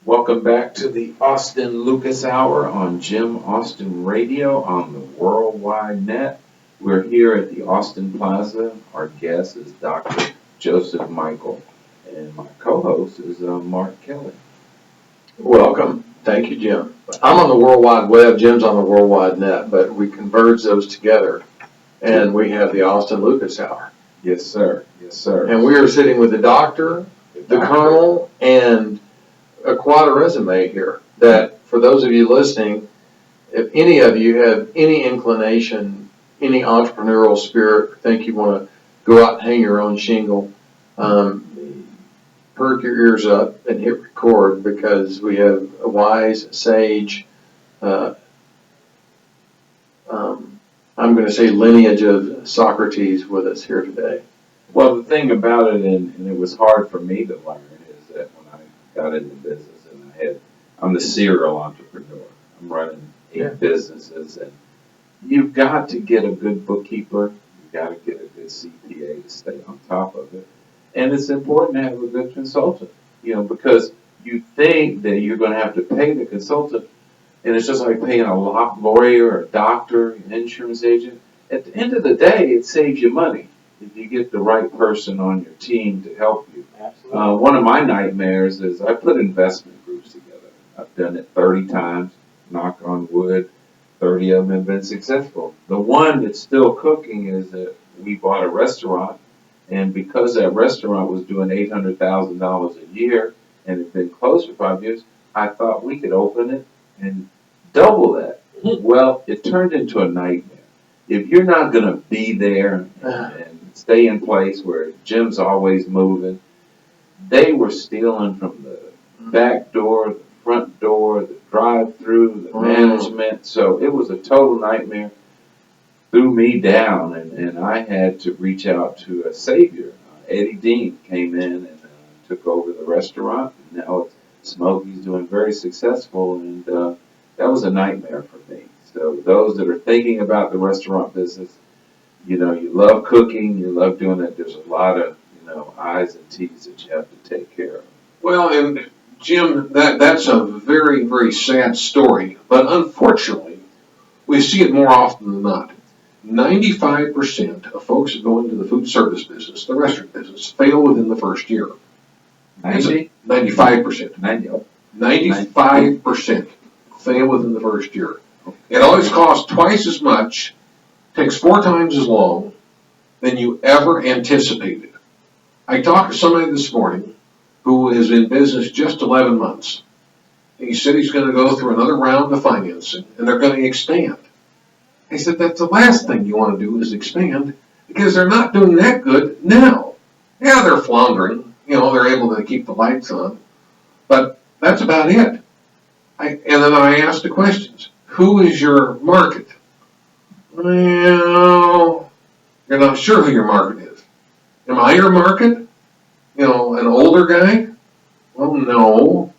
Welcome back to the Austin-Lucas Hour on Jim Austin Radio on the Worldwide Net. We're here at the Austin Plaza. Our guest is Dr. Joseph Michel, and my co-host is Mark Kelly. Welcome. Thank you, Jim. I'm on the World Wide Web, Jim's on the World Wide Net, but we converge those together, and we have the Austin-Lucas Hour. Yes, sir. Yes, sir. And we are sitting with the doctor, the colonel, and quite a resume here that, for those of you listening, if any of you have any inclination, any entrepreneurial spirit, think you want to go out and hang your own shingle, perk your ears up and hit record, because we have a wise sage, I'm going to say lineage of Socrates with us here today. Well, the thing about it, and it was hard for me to learn, is that when I got into business and I'm the serial entrepreneur. I'm running 8 businesses, and you've got to get a good bookkeeper. You've got to get a good CPA to stay on top of it. And it's important to have a good consultant, because you think that you're going to have to pay the consultant, and it's just like paying a lawyer or a doctor, an insurance agent. At the end of the day, it saves you money if you get the right person on your team to help you. Absolutely. One of my nightmares is I put investment groups together. I've done it 30 times, knock on wood, 30 of them have been successful. The one that's still cooking is that we bought a restaurant, and because that restaurant was doing $800,000 a year and had been closed for 5 years, I thought we could open it and double that. Well, it turned into a nightmare. If you're not going to be there and stay in place where Jim's always moving, they were stealing from the back door, the front door, the drive-through, the management. So it was a total nightmare. Threw me down, and I had to reach out to a savior. Eddie Dean came in and took over the restaurant. And now Smokey's doing very successful, and that was a nightmare for me. So those that are thinking about the restaurant business, you love cooking, you love doing it. There's a lot of I's and T's that you have to take care of. Well, and Jim, that's a very, very sad story, but unfortunately, we see it more often than not. 95% of folks that go into the food service business, the restaurant business, fail within the first year. 90? 95%. 95% fail within the first year. It always costs twice as much, takes 4 times as long than you ever anticipated. I talked to somebody this morning who is in business just 11 months. He said he's going to go through another round of financing, and they're going to expand. I said, that's the last thing you want to do is expand, because they're not doing that good now. Yeah, they're floundering. They're able to keep the lights on. But that's about it. And then I asked the questions. Who is your market? Well, you're not sure who your market is. Am I your market? An older guy? Well, no.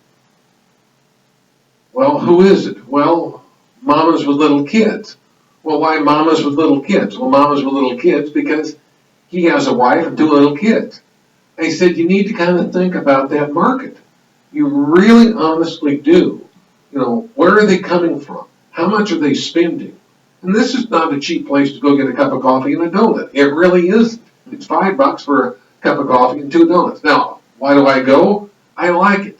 Well, who is it? Well, mamas with little kids. Well, why mamas with little kids? Well, mamas with little kids because he has a wife and 2 little kids. I said, you need to kind of think about that market. You really honestly do. Where are they coming from? How much are they spending? And this is not a cheap place to go get a cup of coffee and a donut. It really isn't. It's $5 for a cup of coffee and 2 donuts. Now, why do I go? I like it.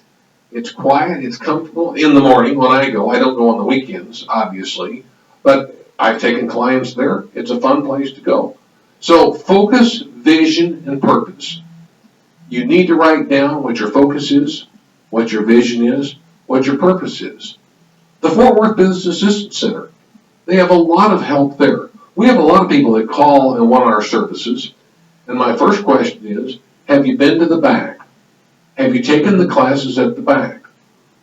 It's quiet. It's comfortable. In the morning when I go, I don't go on the weekends, obviously, but I've taken clients there. It's a fun place to go. So focus, vision, and purpose. You need to write down what your focus is, what your vision is, what your purpose is. The Fort Worth Business Assistance Center, they have a lot of help there. We have a lot of people that call and want our services. And my first question is, have you been to the back? Have you taken the classes at the back?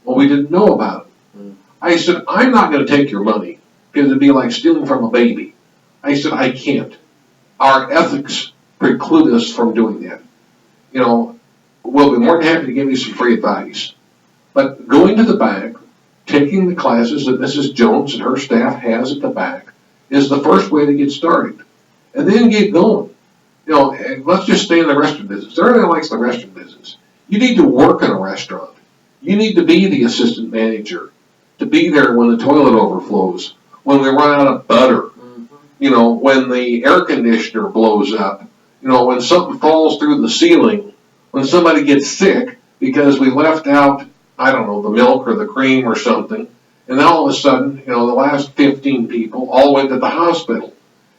Well, we didn't know about it. I said, I'm not going to take your money because it'd be like stealing from a baby. I said, I can't. Our ethics preclude us from doing that. We'll be more than happy to give you some free advice. But going to the back, taking the classes that Mrs. Jones and her staff has at the back is the first way to get started. And then get going. Let's just stay in the restaurant business. Everybody likes the restaurant business. You need to work in a restaurant. You need to be the assistant manager, to be there when the toilet overflows, when we run out of butter, you know, when the air conditioner blows up, you know, when something falls through the ceiling, when somebody gets sick because we left out, I don't know, the milk or the cream or something, and then all of a sudden, you know, the last 15 people all went to the hospital.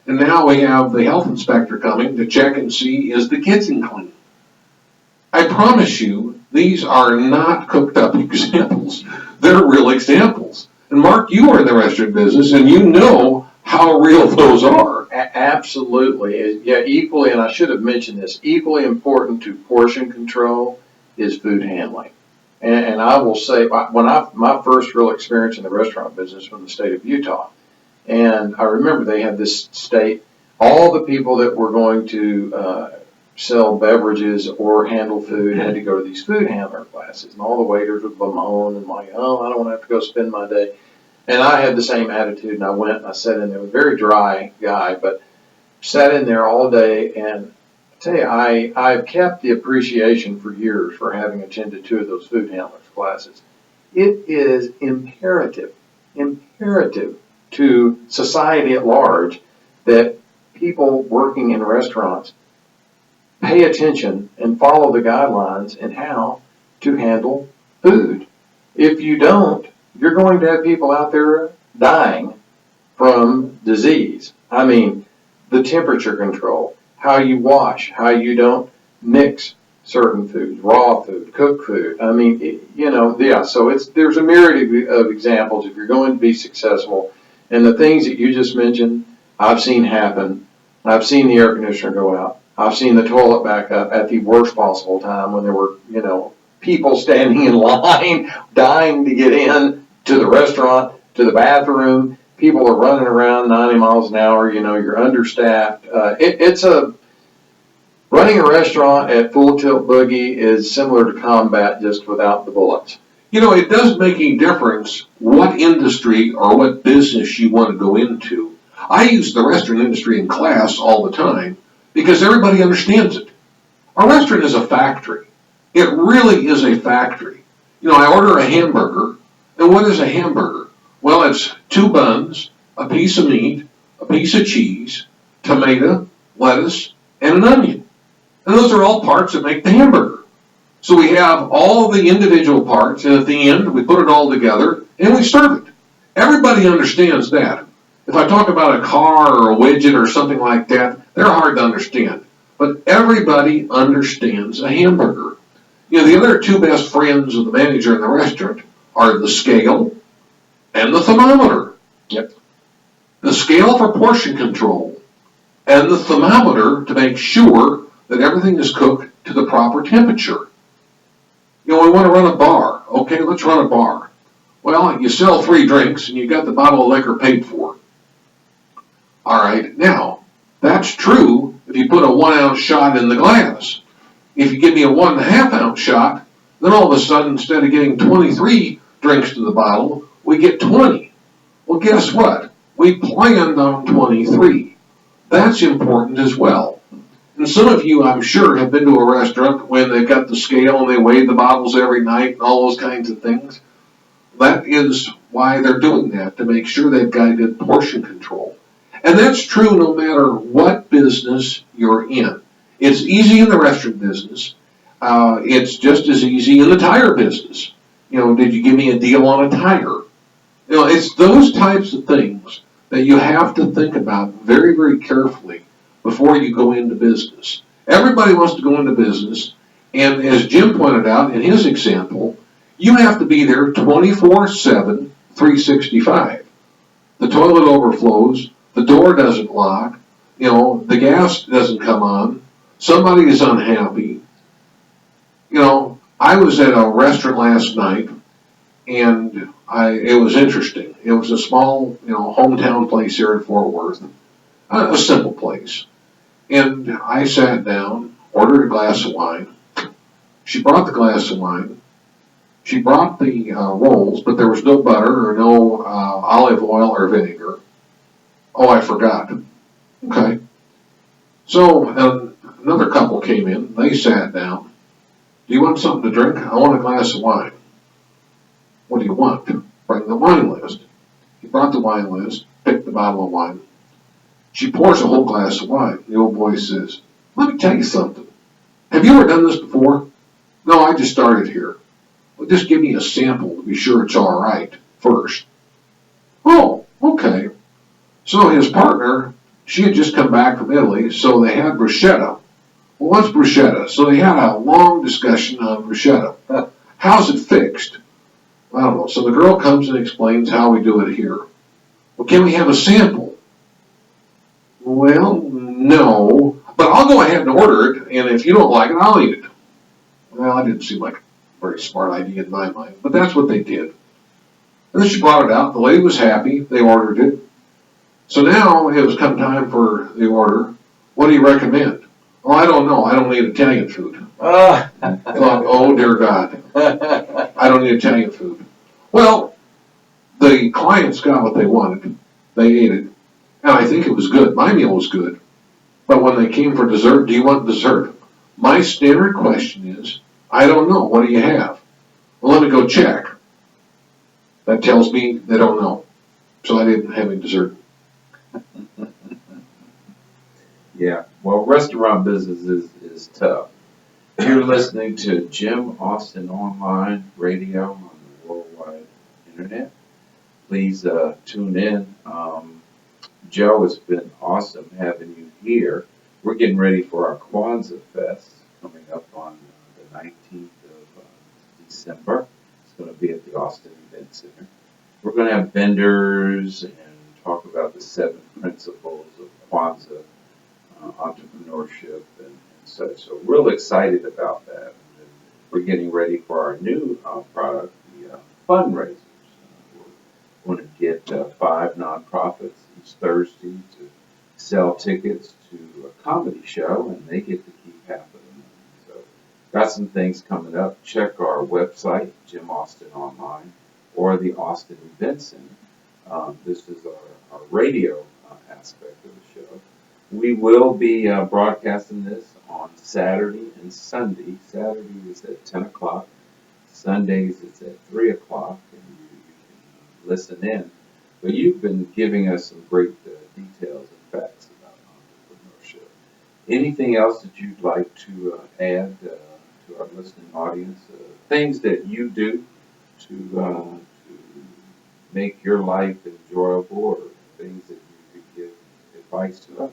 And now we have the health inspector coming to check and see, is the kitchen clean? I promise you, these are not cooked up examples. They're real examples. And Mark, you are in the restaurant business and you know how real those are. Absolutely. Yeah, equally, and I should have mentioned this, equally important to portion control is food handling. And I will say, my first real experience in the restaurant business was in the state of Utah. And I remember they had this state, all the people that were going to sell beverages or handle food had to go to these food handler classes. And all the waiters would bemoan and like, oh, I don't want to have to go spend my day. And I had the same attitude, and I went and I sat in there. I was a very dry guy, but sat in there all day. And I tell you, I've kept the appreciation for years for having attended 2 of those food handlers classes. It is imperative to society at large that people working in restaurants pay attention and follow the guidelines in how to handle food. If you don't, you're going to have people out there dying from disease. I mean, the temperature control, how you wash, how you don't mix certain foods, raw food, cooked food. I mean, you know, yeah, so there's a myriad of examples if you're going to be successful. And the things that you just mentioned, I've seen happen. I've seen the air conditioner go out. I've seen the toilet back up at the worst possible time when there were, you know, people standing in line, dying to get in to the restaurant, to the bathroom. People are running around 90 miles an hour. You know, you're understaffed. Running a restaurant at full tilt boogie is similar to combat, just without the bullets. You know, it doesn't make any difference what industry or what business you want to go into. I use the restaurant industry in class all the time because everybody understands it. A restaurant is a factory. It really is a factory. You know, I order a hamburger, and what is a hamburger? Well, it's 2 buns, a piece of meat, a piece of cheese, tomato, lettuce, and an onion. And those are all parts that make the hamburger. So we have all the individual parts, and at the end, we put it all together, and we serve it. Everybody understands that. If I talk about a car or a widget or something like that, they're hard to understand. But everybody understands a hamburger. You know, the other 2 best friends of the manager in the restaurant are the scale and the thermometer. Yep. The scale for portion control and the thermometer to make sure that everything is cooked to the proper temperature. You know, we want to run a bar. Okay, let's run a bar. Well, you sell 3 drinks and you got the bottle of liquor paid for. All right, now, that's true if you put a 1-ounce shot in the glass. If you give me a 1.5-ounce shot, then all of a sudden, instead of getting 23 drinks to the bottle, we get 20. Well, guess what? We planned on 23. That's important as well. And some of you, I'm sure, have been to a restaurant when they've got the scale and they weigh the bottles every night and all those kinds of things. That is why they're doing that, to make sure they've got good portion control. And that's true no matter what business you're in. It's easy in the restaurant business. It's just as easy in the tire business. You know, did you give me a deal on a tire? You know, it's those types of things that you have to think about very, very carefully before you go into business. Everybody wants to go into business, and as Jim pointed out in his example, you have to be there 24/7, 365. The toilet overflows, the door doesn't lock, you know, the gas doesn't come on, somebody is unhappy. You know, I was at a restaurant last night, and it was interesting. It was a small, you know, hometown place here in Fort Worth, a simple place. And I sat down, ordered a glass of wine. She brought the glass of wine. She brought the rolls, but there was no butter or no olive oil or vinegar. Oh, I forgot. Okay. So another couple came in. They sat down. Do you want something to drink? I want a glass of wine. What do you want? Bring the wine list. He brought the wine list, picked the bottle of wine. She pours a whole glass of wine. The old boy says, let me tell you something. Have you ever done this before? No, I just started here. Well, just give me a sample to be sure it's all right first. Oh, okay. So his partner, she had just come back from Italy, so they had bruschetta. Well, what's bruschetta? So they had a long discussion on bruschetta. How's it fixed? I don't know. So the girl comes and explains how we do it here. Well, can we have a sample? Well, no, but I'll go ahead and order it, and if you don't like it, I'll eat it. Well, that didn't seem like a very smart idea in my mind, but that's what they did. And then she brought it out. The lady was happy. They ordered it. So now it was come time for the order. What do you recommend? Oh, I don't know. I don't need Italian food. I thought, oh, dear God. I don't need Italian food. Well, the clients got what they wanted. They ate it. And I think it was good. My meal was good. But when they came for dessert, do you want dessert? My standard question is, I don't know. What do you have? Well, let me go check. That tells me they don't know. So I didn't have any dessert. Yeah, well, restaurant business is tough. You're listening to Jim Austin Online Radio on the worldwide internet. Please tune in. Joe, it's been awesome having you here. We're getting ready for our Kwanzaa Fest coming up on the 19th of December. It's going to be at the Austin Event Center. We're going to have vendors and talk about the 7 principles of Kwanzaa entrepreneurship and such. So real excited about that. And we're getting ready for our new product, the fundraisers. We're going to get 5 nonprofits each Thursday to sell tickets to a comedy show, and they get to keep half of the money. So got some things coming up. Check our website, Jim Austin Online, or the Austin Event Center. This is our radio aspect of the show. We will be broadcasting this on Saturday and Sunday. Saturday is at 10 o'clock. Sundays it's at 3 o'clock, and you can listen in. But you've been giving us some great details and facts about entrepreneurship. Anything else that you'd like to add to our listening audience? Things that you do to make your life enjoyable, or things that you could give advice to us?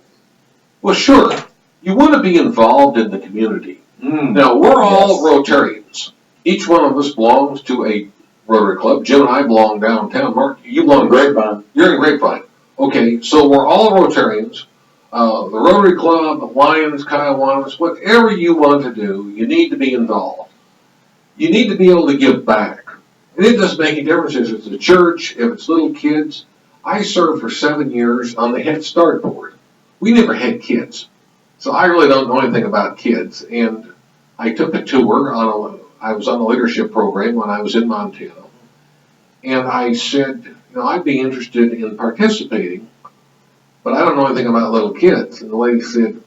Well, sure. You want to be involved in the community. Now, we're all Rotarians. Each one of us belongs to a Rotary Club. Jim and I belong downtown. Mark, you belong in Grapevine. You're in Grapevine. Okay, so we're all Rotarians. The Rotary Club, Lions, Kiowanas, whatever you want to do, you need to be involved. You need to be able to give back. And it doesn't make any difference if it's a church, if it's little kids. I served for 7 years on the Head Start board. We never had kids, so I really don't know anything about kids. And I took a tour I was on the leadership program when I was in Montana, and I said, I'd be interested in participating, but I don't know anything about little kids. And the lady said,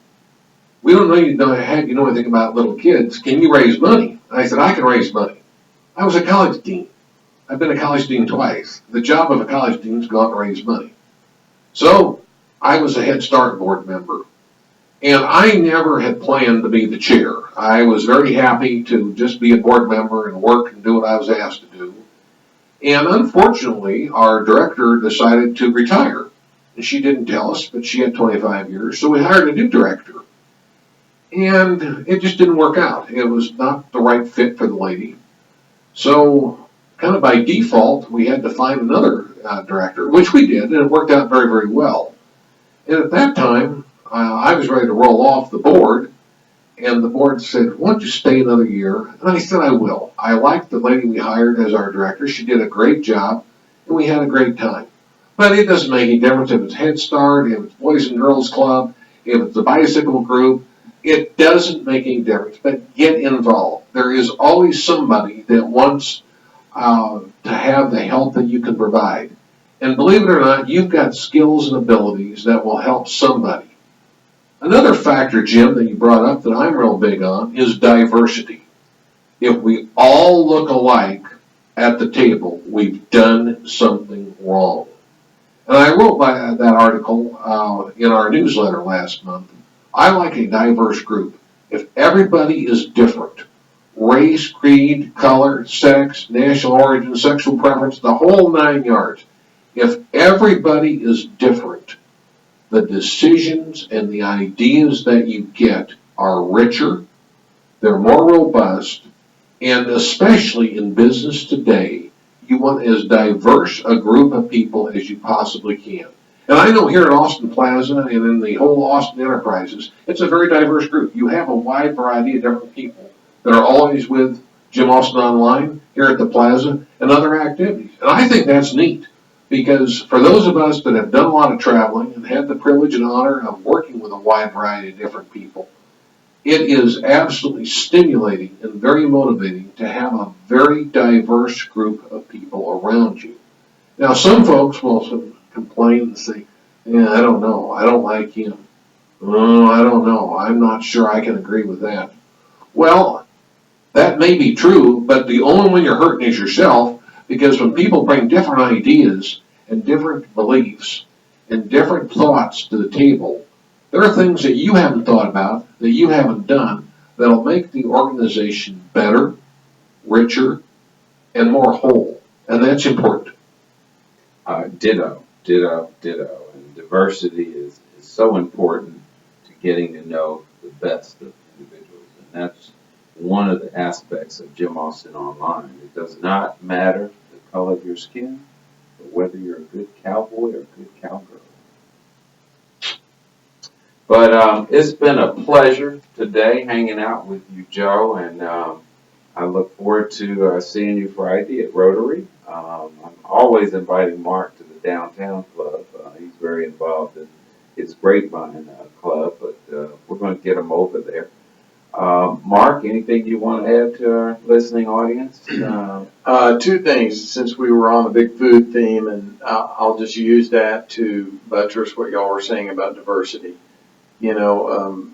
we don't know you know anything about little kids. Can you raise money? And I said, I can raise money. I was a college dean. I've been a college dean twice. The job of a college dean is to go out and raise money. So I was a Head Start board member, and I never had planned to be the chair. I was very happy to just be a board member and work and do what I was asked to do. And unfortunately, our director decided to retire. And she didn't tell us, but she had 25 years, so we hired a new director. And it just didn't work out. It was not the right fit for the lady. So kind of by default, we had to find another director, which we did, and it worked out very, very well. And at that time, I was ready to roll off the board, and the board said, why don't you stay another year? And I said, I will. I liked the lady we hired as our director. She did a great job, and we had a great time. But it doesn't make any difference if it's Head Start, if it's Boys and Girls Club, if it's the bicycle group. It doesn't make any difference, but get involved. There is always somebody that wants to have the help that you can provide. And believe it or not, you've got skills and abilities that will help somebody. Another factor, Jim, that you brought up that I'm real big on is diversity. If we all look alike, at the table, we've done something wrong. And I wrote that article in our newsletter last month. I like a diverse group. If everybody is different, race, creed, color, sex, national origin, sexual preference, the whole 9 yards, if everybody is different, the decisions and the ideas that you get are richer, they're more robust, and especially in business today, you want as diverse a group of people as you possibly can. And I know here at Austin Plaza and in the whole Austin Enterprises, it's a very diverse group. You have a wide variety of different people that are always with Jim Austin Online here at the Plaza and other activities. And I think that's neat, because for those of us that have done a lot of traveling and had the privilege and honor of working with a wide variety of different people, it is absolutely stimulating and very motivating to have a very diverse group of people around you. Now, some folks will complain and say, yeah, I don't know, I don't like him. Oh, I don't know, I'm not sure I can agree with that. Well, that may be true, but the only one you're hurting is yourself, because when people bring different ideas and different beliefs and different thoughts to the table, there are things that you haven't thought about, that you haven't done, that'll make the organization better, richer, and more whole. And that's important. Ditto. And diversity is so important to getting to know the best of individuals. And that's one of the aspects of Jim Austin Online. It does not matter the color of your skin, but whether you're a good cowboy or a good cowgirl. But it's been a pleasure today hanging out with you, Joe, and I look forward to seeing you Friday at Rotary. I'm always inviting Mark to the downtown club. He's very involved in his Grapevine club, but we're going to get him over there. Mark, anything you want to add to our listening audience? Two things, since we were on the big food theme, and I'll just use that to buttress what y'all were saying about diversity. You know,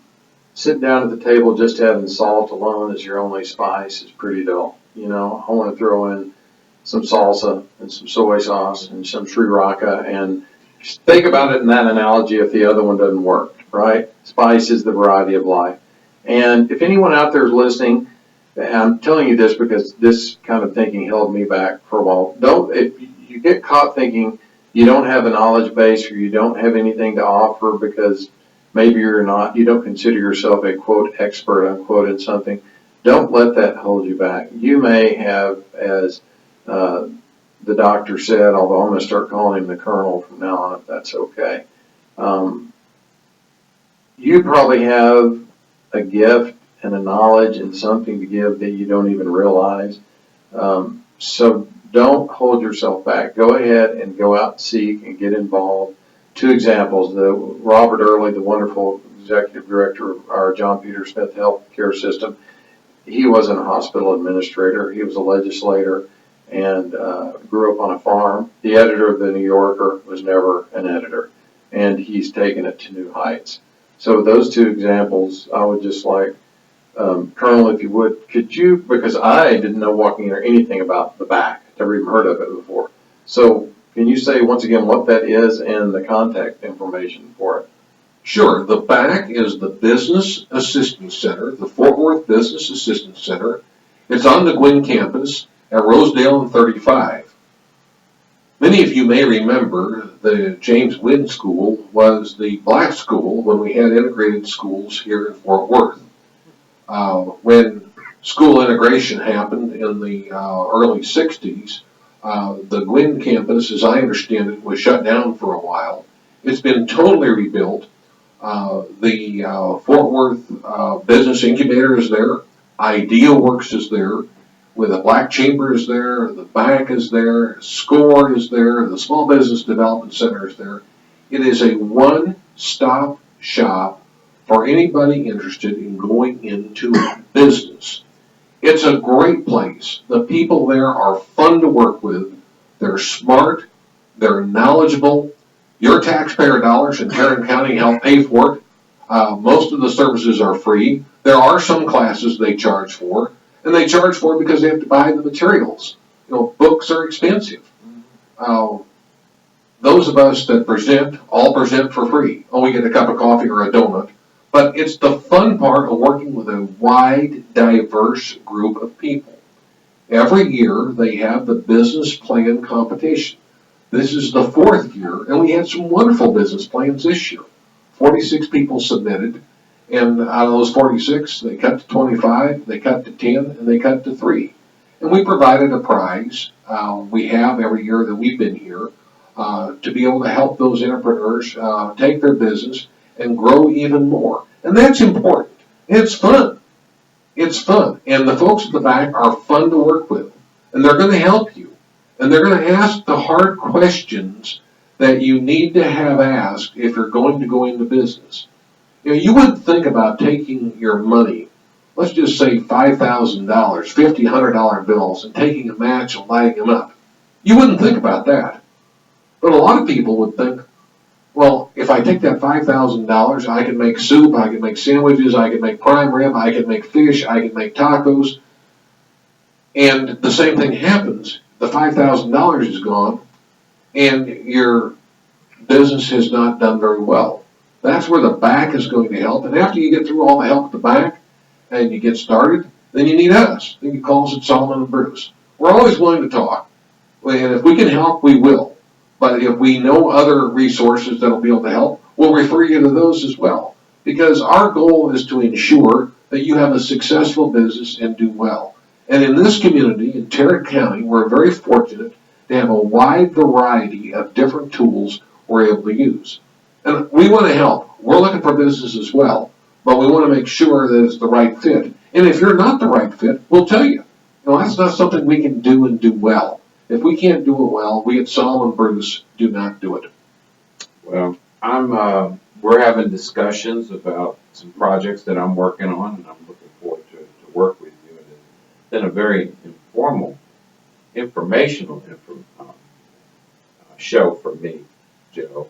sitting down at the table just having salt alone as your only spice is pretty dull. You know, I want to throw in some salsa and some soy sauce and some Sri Raka, and just think about it in that analogy if the other one doesn't work, right? Spice is the variety of life. And if anyone out there is listening, and I'm telling you this because this kind of thinking held me back for a while. If you get caught thinking you don't have a knowledge base or you don't have anything to offer because maybe you don't consider yourself a quote expert unquote in something, don't let that hold you back. You may have, as the doctor said, although I'm going to start calling him the colonel from now on if that's okay. You probably have a gift and a knowledge and something to give that you don't even realize. So don't hold yourself back. Go ahead and go out and seek and get involved. Two examples, Robert Early, the wonderful executive director of our John Peter Smith healthcare system, he wasn't a hospital administrator, he was a legislator and grew up on a farm. The editor of the New Yorker was never an editor, and he's taken it to new heights. So those two examples, I would just like, Colonel, if you would, could you, because I didn't know walking in or anything about the back, never even heard of it before. So can you say once again what that is and the contact information for it? Sure. The back is the Business Assistance Center, the Fort Worth Business Assistance Center. It's on the Gwynn campus at Rosedale and 35. Many of you may remember the James Gwynn School was the black school when we had integrated schools here in Fort Worth. When school integration happened in the early 60s, the Gwynn campus, as I understand it, was shut down for a while. It's been totally rebuilt. The Fort Worth Business Incubator is there. IdeaWorks is there. With the Black Chamber is there, the bank is there, SCORE is there, the Small Business Development Center is there. It is a one-stop shop for anybody interested in going into business. It's a great place. The people there are fun to work with. They're smart. They're knowledgeable. Your taxpayer dollars in Tarrant County help pay for it. Most of the services are free. There are some classes they charge for. And they charge for it because they have to buy the materials. books are expensive. Those of us that present, all present for free. Oh, we get a cup of coffee or a donut. But it's the fun part of working with a wide, diverse group of people. Every year they have the business plan competition. This is the 4th year, and we had some wonderful business plans this year. 46 people submitted, and out of those 46, they cut to 25, they cut to 10, and they cut to 3. And we provided a prize. We have every year that we've been here to be able to help those entrepreneurs take their business and grow even more. And that's important. It's fun. It's fun. And the folks at the back are fun to work with. And they're going to help you. And they're going to ask the hard questions that you need to have asked if you're going to go into business. You wouldn't think about taking your money, let's just say $5,000, $50, $100 bills, and taking a match and lighting them up. You wouldn't think about that. But a lot of people would think, well, if I take that $5,000, I can make soup, I can make sandwiches, I can make prime rib, I can make fish, I can make tacos. And the same thing happens. The $5,000 is gone, and your business has not done very well. That's where the back is going to help. And after you get through all the help at the back and you get started, then you need us. Then you call us at Solomon and Bruce. We're always willing to talk. And if we can help, we will. But if we know other resources that will be able to help, we'll refer you to those as well. Because our goal is to ensure that you have a successful business and do well. And in this community, in Tarrant County, we're very fortunate to have a wide variety of different tools we're able to use. And we want to help. We're looking for business as well, but we want to make sure that it's the right fit. And if you're not the right fit, we'll tell you. That's not something we can do and do well. If we can't do it well, we at Solomon Bruce do not do it. Well, we're having discussions about some projects that I'm working on, and I'm looking forward to work with you. And it's been a very informal, informational show for me, Joe,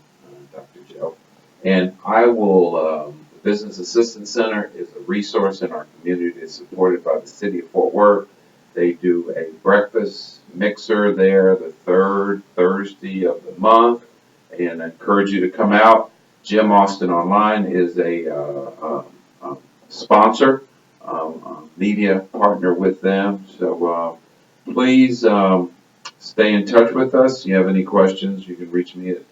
Dr. Joe. And I will, the Business Assistance Center is a resource in our community. It's supported by the city of Fort Worth. They do a breakfast mixer there the 3rd Thursday of the month, and I encourage you to come out. JimAustinOnline is a sponsor, media partner with them. So please stay in touch with us. If you have any questions, you can reach me at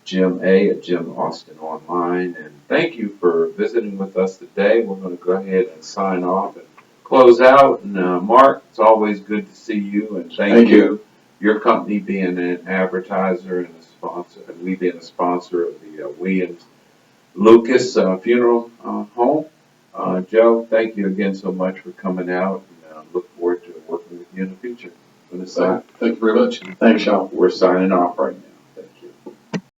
JimAustinOnline. And thank you for visiting with us today. We're going to go ahead and sign off and close out. And Mark, it's always good to see you, and thank you. Your company being an advertiser and a sponsor, and we being a sponsor of the Williams-Lucas Funeral Home. Joe, thank you again so much for coming out, and look forward to working with you in the future. Thank you very much. Thanks, Sean. We're signing off right now.